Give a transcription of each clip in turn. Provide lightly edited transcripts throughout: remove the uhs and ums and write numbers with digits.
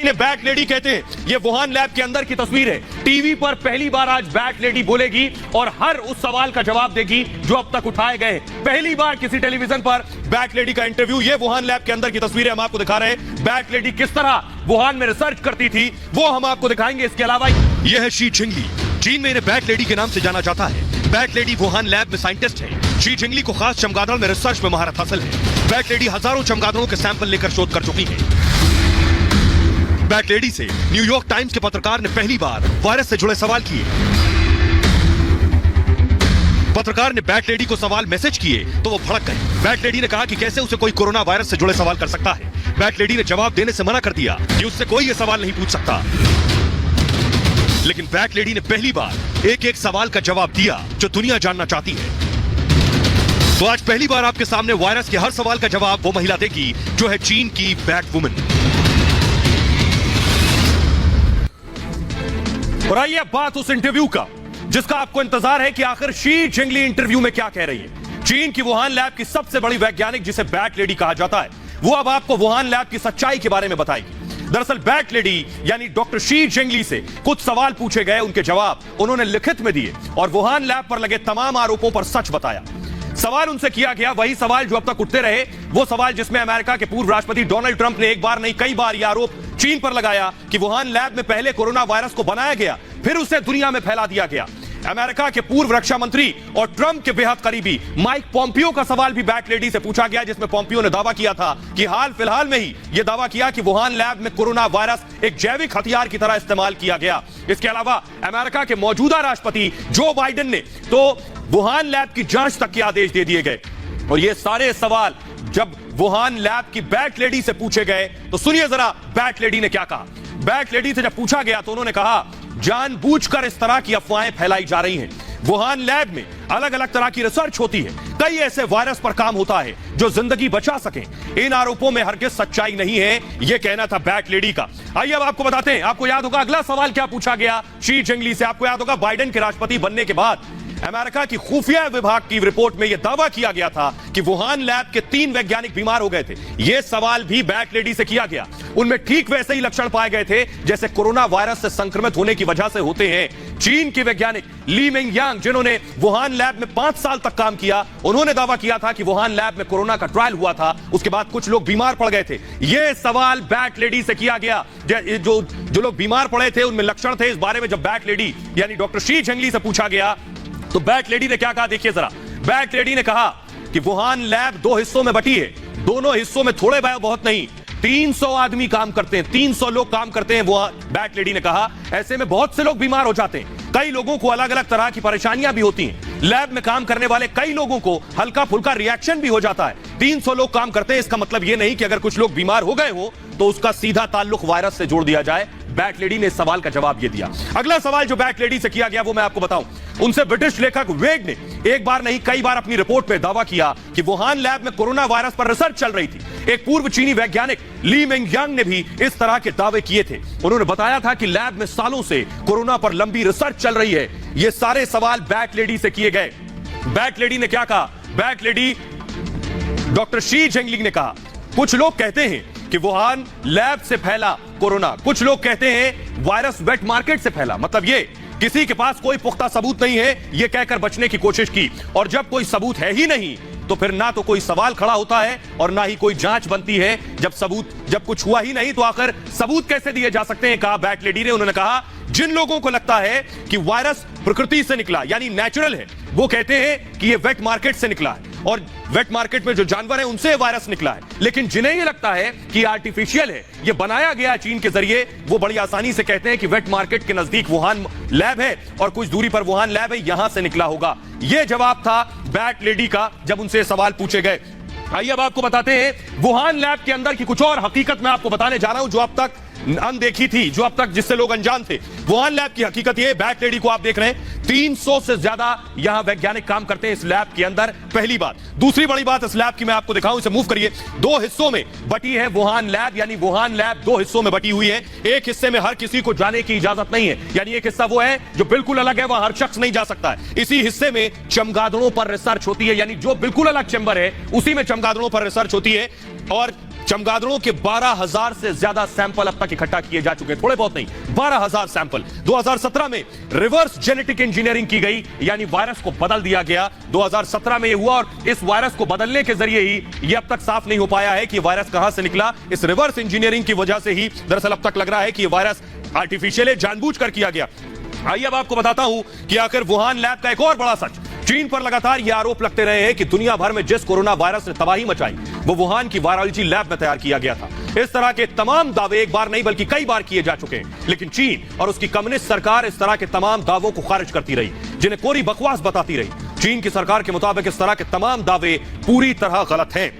ने bat lady कहते हैं। ये वुहान लैब के अंदर की तस्वीर है। टीवी पर पहली बार आज बैट लेडी बोलेगी और हर उस सवाल का जवाब देगी जो अब तक उठाए गए। पहली बार किसी टेलीविजन पर बैट लेडी का इंटरव्यू। ये वुहान लैब के अंदर की तस्वीर है, हम आपको दिखा रहे हैं। बैट लेडी किस तरह वुहान में रिसर्च करती थी वो हम आपको दिखाएंगे। इसके अलावा यह है शी जिंगली। चीन में इन्हें बैट लेडी के नाम से जाना जाता है। बैट लेडी वुहान लैब में साइंटिस्ट है। शी जिंगली को खास चमगादड़ में रिसर्च में महारत हासिल है। बैट लेडी हजारों चमगादड़ों के सैंपल लेकर शोध कर चुकी है। बैट लेडी से न्यूयॉर्क टाइम्स के पत्रकार ने पहली बार वायरस से जुड़े सवाल किए। पत्रकार ने बैट लेडी को सवाल मैसेज किए तो वो भड़क गई। बैट लेडी ने कहा कि कैसे उसे कोई कोरोना वायरस से जुड़े सवाल कर सकता है। बैट लेडी ने जवाब देने से मना कर दिया कि उससे कोई ये सवाल नहीं पूछ सकता। लेकिन बैट लेडी ने पहली बार एक एक सवाल का जवाब दिया जो दुनिया जानना चाहती है। तो आज पहली बार आपके सामने वायरस के हर सवाल का जवाब वो महिला देगी जो है चीन की बैट वुमन। और आइए बात उस इंटरव्यू का जिसका आपको इंतजार है कि आखिर शी जिंगली इंटरव्यू में क्या कह रही है। चीन की वुहान लैब की सबसे बड़ी वैज्ञानिक जिसे बैट लेडी कहा जाता है, वो अब आपको वुहान लैब की सच्चाई के बारे में बताएगी। दरअसल बैट लेडी यानी डॉक्टर शी जिंगली से कुछ सवाल पूछे गए, उनके जवाब उन्होंने लिखित में दिए और वुहान लैब पर लगे तमाम आरोपों पर सच बताया। सवाल उनसे किया गया वही सवाल जो अब तक उठते रहे, वो सवाल जिसमें अमेरिका के पूर्व राष्ट्रपति डोनाल्ड ट्रंप ने एक बार नहीं कई बार यह आरोप चीन पर लगाया कि वुहान लैब में पहले कोरोना वायरस को बनाया गया, फिर उसे दुनिया में फैला दिया गया। अमेरिका के पूर्व रक्षा मंत्री और ट्रंप के बेहद करीबी माइक पोम्पियो का सवाल भी बैट लेडी से पूछा गया, जिसमें पोम्पियो ने दावा किया था कि हाल फिलहाल में ही यह दावा किया कि वुहान लैब में कोरोना वायरस एक जैविक हथियार की तरह इस्तेमाल किया गया। इसके अलावा अमेरिका के मौजूदा राष्ट्रपति जो बाइडेन ने तो वुहान लैब की जांच तक के आदेश दे दिए गए। और ये सारे सवाल जब वुहान लैब की बैट लेडी से पूछे गए तो सुनिए जरा बैट लेडी ने क्या कहा। बैट लेडी से जब पूछा गया तो उन्होंने कहा, जानबूझकर इस तरह की अफवाहें फैलाई जा रही हैं। वुहान लैब में अलग अलग तरह की रिसर्च होती है, कई ऐसे वायरस पर काम होता है जो जिंदगी बचा सके। इन आरोपों में हरगिज सच्चाई नहीं है, यह कहना था बैट लेडी का। आइए अब आपको बताते हैं। आपको याद होगा अगला सवाल क्या पूछा गया शी जिंगली से। आपको याद होगा बाइडेन के राष्ट्रपति बनने के बाद अमेरिका की खुफिया विभाग की रिपोर्ट में यह दावा किया गया था कि वुहान लैब के 3 वैज्ञानिक बीमार हो गए थे। यह सवाल भी बैट लेडी से किया गया। उनमें ठीक वैसे ही लक्षण पाए गए थे जैसे कोरोना वायरस से संक्रमित होने की वजह से होते हैं। चीन के वैज्ञानिक ली मिंगयांग, जिन्होंने वुहान लैब में 5 साल तक काम किया, उन्होंने दावा किया था कि वुहान लैब में कोरोना का ट्रायल हुआ था, उसके बाद कुछ लोग बीमार पड़ गए थे। यह सवाल बैट लेडी से किया गया। जो लोग बीमार पड़े थे उनमें लक्षण थे, इस बारे में जब बैट लेडी यानी डॉक्टर शी जिंगली से पूछा गया तो बैट लेडी ने क्या कहा, देखिए जरा। बैट लेडी ने कहा कि वुहान लैब 2 हिस्सों में बटी है, दोनों हिस्सों में थोड़े बहुत नहीं 300 आदमी काम करते हैं, 300 लोग काम करते हैं। वो बैट लेडी ने कहा ऐसे में बहुत से लोग बीमार हो जाते हैं, कई लोगों को अलग अलग तरह की परेशानियां भी होती हैं। लैब में काम करने वाले कई लोगों को हल्का फुल्का रिएक्शन भी हो जाता है। 300 लोग काम करते हैं, इसका मतलब यह नहीं कि अगर कुछ लोग बीमार हो गए हो तो उसका सीधा ताल्लुक वायरस से जोड़ दिया जाए। बैट लेडी ने इस सवाल का जवाब यह दिया। अगला सवाल जो बैट लेडी से किया गया वो मैं आपको बताऊं। उनसे ब्रिटिश लेखक वेग ने एक बार नहीं कई बार अपनी रिपोर्ट में दावा किया कि वुहान लैब में कोरोना वायरस पर रिसर्च चल रही थी। एक पूर्व चीनी वैज्ञानिक ली मिंगयांग ने भी इस तरह के दावे किए थे। उन्होंने बताया था कि लैब में सालों से कोरोना पर लंबी रिसर्च चल रही है। ये सारे सवाल बैट लेडी से किए गए। बैट लेडी ने क्या कहा, bat lady doctor she Zhengli ने कहा, कुछ लोग कहते हैं कि वुहान लैब से फैला कोरोना, कुछ लोग कहते हैं वायरस वेट मार्केट से फैला। मतलब ये किसी के पास कोई पुख्ता सबूत नहीं है, यह कहकर बचने की कोशिश की। और जब कोई सबूत है ही नहीं तो फिर ना तो कोई सवाल खड़ा होता है और ना ही कोई जांच बनती है। जब कुछ हुआ ही नहीं तो आखिर सबूत कैसे दिए जा सकते हैं, कहा बैट लेडी ने। उन्होंने कहा जिन लोगों को लगता है कि वायरस प्रकृति से निकला यानी नेचुरल है, वो कहते हैं कि यह वेट मार्केट से निकला है और वेट मार्केट में जो जानवर है उनसे वायरस निकला है। लेकिन जिन्हें यह लगता है कि आर्टिफिशियल है, यह बनाया गया चीन के जरिए, वो बड़ी आसानी से कहते हैं कि वेट मार्केट के नजदीक वुहान लैब है और कुछ दूरी पर वुहान लैब है, यहां से निकला होगा। यह जवाब था बैट लेडी का जब उनसे सवाल पूछे गए। आइए अब आपको बताते हैं वुहान लैब के अंदर की कुछ और हकीकत मैं आपको बताने जा रहा हूं जो अब तक अनदेखी थी, जो अब तक जिससे लोग अनजान थे। वुहान लैब की हकीकत ये, बैट लेडी को आप देख रहे हैं, 300 से ज्यादा यहां वैज्ञानिक काम करते हैं इस लैब के अंदर, पहली बात। दूसरी बड़ी बात इस लैब की मैं आपको दिखाऊं, इसे मूव करिए। 2 हिस्सों में बटी है वुहान लैब, यानी वुहान लैब 2 हिस्सों में बटी हुई है। एक हिस्से में हर किसी को जाने की इजाजत नहीं है, यानी एक हिस्सा वो है जो बिल्कुल अलग है, वहां हर शख्स नहीं जा सकता है। इसी हिस्से में चमगादड़ों पर रिसर्च होती है, यानी जो बिल्कुल अलग चैम्बर है उसी में चमगादड़ों पर रिसर्च होती है। और चमगादड़ों के 12,000 से ज्यादा सैंपल अब तक इकट्ठा किए जा चुके हैं, थोड़े बहुत नहीं, 12,000 सैंपल। 2017 में रिवर्स जेनेटिक इंजीनियरिंग की गई, यानी वायरस को बदल दिया गया। 2017 में यह हुआ और इस वायरस को बदलने के जरिए ही यह अब तक साफ नहीं हो पाया है कि वायरस कहां से निकला। इस रिवर्स इंजीनियरिंग की वजह से ही दरअसल अब तक लग रहा है कि यह वायरस आर्टिफिशियल है, जानबूझकर किया गया। आइए अब आपको बताता हूं कि आखिर वुहान लैब का एक और बड़ा सच। चीन पर लगातार ये आरोप लगते रहे हैं कि दुनिया भर में जिस कोरोना वायरस ने तबाही मचाई वो वुहान की वायरोलॉजी लैब में तैयार किया गया था। इस तरह के तमाम दावे एक बार नहीं बल्कि कई बार किए जा चुके हैं, लेकिन चीन और उसकी कम्युनिस्ट सरकार इस तरह के तमाम दावों को खारिज करती रही, जिन्हें कोरी बकवास बताती रही। चीन की सरकार के मुताबिक इस तरह के तमाम दावे पूरी तरह गलत हैं।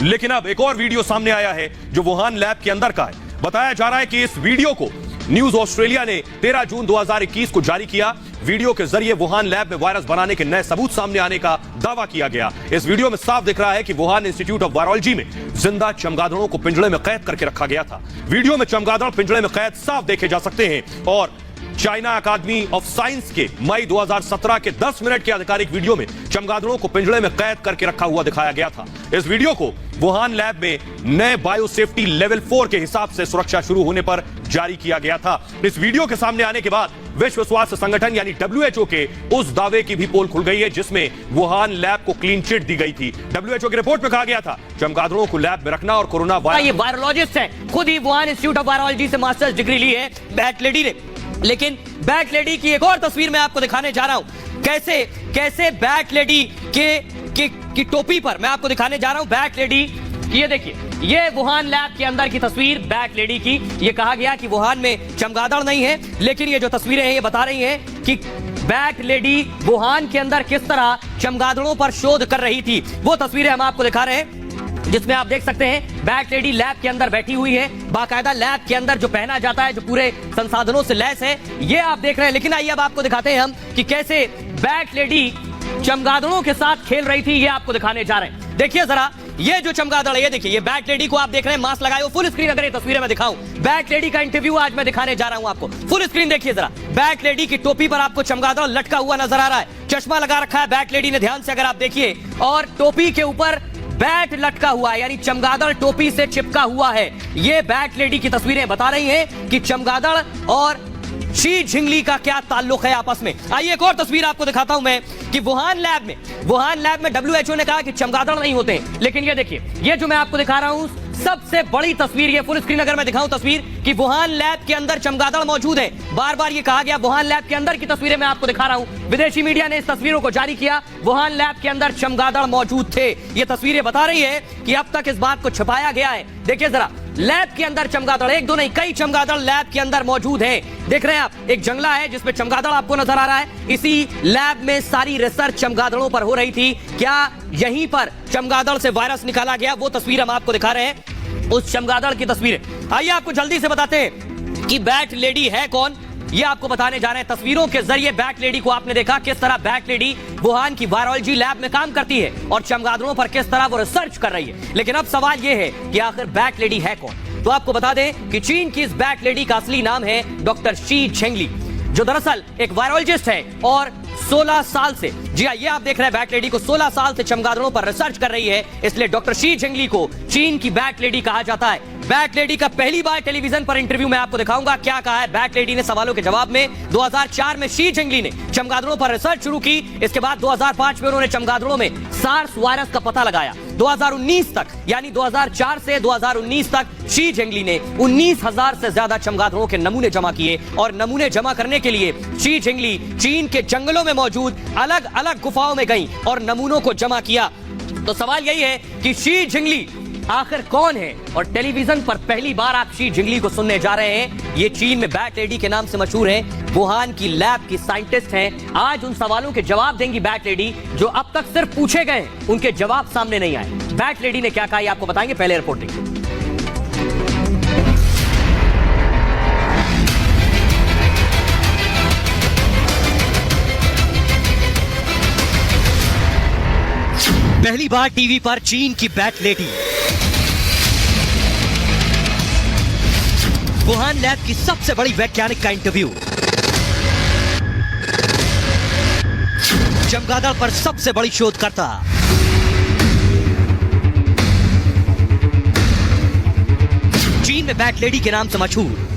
लेकिन अब एक और वीडियो सामने आया है जो वुहान लैब के अंदर का है। बताया जा रहा है कि इस वीडियो को न्यूज ऑस्ट्रेलिया ने 13 जून 2021 को जारी किया। वीडियो के जरिए वुहान लैब में वायरस बनाने के नए सबूत सामने आने का दावा किया गया। इस वीडियो में साफ दिख रहा है कि वुहान इंस्टीट्यूट ऑफ वायरोलॉजी में जिंदा चमगादड़ों को पिंजड़े में कैद करके रखा गया था। वीडियो में चमगादड़ पिंजड़े में कैद साफ देखे जा सकते हैं और चाइना अकादमी ऑफ साइंस के मई 2017 के 10 मिनट के आधिकारिक वीडियो में चमगादड़ों को पिंजड़े में कैद करके रखा हुआ दिखाया गया था। इस वीडियो को वुहान लैब में नए बायोसेफ्टी लेवल 4 के हिसाब से सुरक्षा शुरू होने पर जारी किया गया था। इस वीडियो के सामने आने के बाद विश्व स्वास्थ्य संगठन यानी WHO के उस दावे की भी पोल खुल गई है जिसमें वुहान लैब को क्लीन चिट दी गई थी। WHO की रिपोर्ट में कहा गया था चमगादड़ों को लैब में रखना और कोरोना वायरस। ये वायरोलॉजिस्ट है, खुद ही वुहान इंस्टीट्यूट ऑफ वायरोलॉजी से मास्टर्स डिग्री ली है बैट लेडी ने। लेकिन बैट लेडी की एक और तस्वीर मैं आपको दिखाने जा रहा हूं, कैसे बैट लेडी की टोपी पर मैं आपको दिखाने जा रहा हूं। बैट लेडी, ये देखिए, ये वुहान लैब के अंदर की तस्वीर बैट लेडी की। ये कहा गया कि वुहान में चमगादड़ नहीं है, लेकिन ये जो तस्वीरें हैं ये बता रही हैं कि बैट लेडी वुहान के अंदर किस तरह चमगादड़ों पर शोध कर रही थी। वो तस्वीरें हम आपको दिखा रहे हैं जिसमें आप देख सकते हैं बैट लेडी लैब के अंदर बैठी हुई है। बाकायदा लैब के अंदर जो पहना जाता है, जो पूरे संसाधनों से लैस है, ये आप देख रहे हैं। लेकिन आइए अब आपको दिखाते हैं हम कि कैसे बैट लेडी चमगादड़ों के साथ खेल रही थी। ये आपको दिखाने जा रहे हैं। देखिए जरा, ये जो चमगादड़ है, ये देखिए, ये बैट लेडी को आप देख रहे हैं, मास्क लगाए हुए। फुल स्क्रीन अगर ये तस्वीरें मैं दिखाऊं, बैट लेडी का इंटरव्यू आज मैं दिखाने जा रहा हूं आपको। फुल स्क्रीन देखिए जरा, बैट लेडी की टोपी पर आपको चमगादड़ लटका हुआ नजर आ रहा है। चश्मा लगा रखा है बैट लेडी ने, ध्यान से अगर आप देखिए, और टोपी के ऊपर बैट लटका हुआ है, यानी चमगादड़ टोपी से चिपका हुआ है। ये बैट लेडी की तस्वीरें बता रही हैं कि चमगादड़ और शी झिंगली का क्या ताल्लुक है आपस में। आइए एक और तस्वीर आपको दिखाता हूं मैं कि वुहान लैब में WHO ने कहा कि चमगादड़ नहीं होते हैं, लेकिन ये देखिए, ये जो मैं आपको दिखा रहा हूं सबसे बड़ी तस्वीर, ये फुल स्क्रीन अगर मैं दिखाऊं तस्वीर, कि वुहान लैब के अंदर चमगादड़ मौजूद है। बार बार ये कहा गया वुहान लैब के अंदर की तस्वीरें मैं आपको दिखा रहा हूं। विदेशी मीडिया ने इस तस्वीरों को जारी किया, वुहान लैब के अंदर चमगादड़ मौजूद थे। ये तस्वीरें बता रही है कि अब तक इस बात को छुपाया गया है। देखिए जरा, लैब के अंदर चमगादड़, एक दो नहीं कई चमगादड़ लैब के अंदर मौजूद है। देख रहे हैं आप, एक जंगला है जिसमें चमगादड़ आपको नजर आ रहा है। इसी लैब में सारी रिसर्च चमगादड़ों पर हो रही थी। क्या यहीं पर चमगादड़ से वायरस निकाला गया? वो तस्वीर हम आपको दिखा रहे हैं, उस चमगादड़ की तस्वीर। आइए आपको जल्दी से बताते हैं कि बैट लेडी है कौन, ये आपको बताने जा रहे हैं। तस्वीरों के जरिए बैट लेडी को आपने देखा, किस तरह बैट लेडी वुहान की वायरोलॉजी लैब में काम करती है और चमगादड़ों पर किस तरह वो रिसर्च कर रही है। लेकिन अब सवाल ये है कि आखिर बैट लेडी है कौन। तो आपको बता दें कि चीन की इस बैट लेडी का असली नाम है डॉक्टर शी झिंगली, जो दरअसल एक वायरोलॉजिस्ट है और 16 साल से, जी हाँ, ये आप देख रहे हैं बैट लेडी को 16 साल से चमगादड़ों पर रिसर्च कर रही है। इसलिए डॉक्टर शी झिंगली को चीन की बैट लेडी कहा जाता है। बैट लेडी का पहली बार टेलीविजन पर इंटरव्यू मैं आपको दिखाऊंगा, क्या कहा है बैट लेडी ने सवालों के जवाब में। 2004 में शी झिंगली ने चमगादड़ों पर रिसर्च शुरू की। इसके बाद 2005 में उन्होंने चमगादड़ों में सार्स वायरस का पता लगाया। 2019 तक, यानी 2004 से 2019 तक शी झिंगली ने 19,000 से ज्यादा चमगादड़ों के नमूने जमा किए और नमूने जमा करने के लिए शी झिंगली चीन के जंगलों में मौजूद अलग अलग गुफाओं में गई और नमूनों को जमा किया। तो सवाल यही है कि शी झिंगली आखिर कौन है, और टेलीविजन पर पहली बार आप शी झिंगली को सुनने जा रहे हैं। ये चीन में बैट लेडी के नाम से मशहूर है, वुहान की लैब की साइंटिस्ट हैं। आज उन सवालों के जवाब देंगी बैट लेडी जो अब तक सिर्फ पूछे गए, उनके जवाब सामने नहीं आए। बैट लेडी ने क्या कहा ये आपको बताएंगे, पहले रिपोर्ट देखिए। पहली बार टीवी पर चीन की बैट लेडी, वुहान लैब की सबसे बड़ी वैज्ञानिक का इंटरव्यू, चमगादड़ पर सबसे बड़ी शोधकर्ता, चीन में बैट लेडी के नाम से मशहूर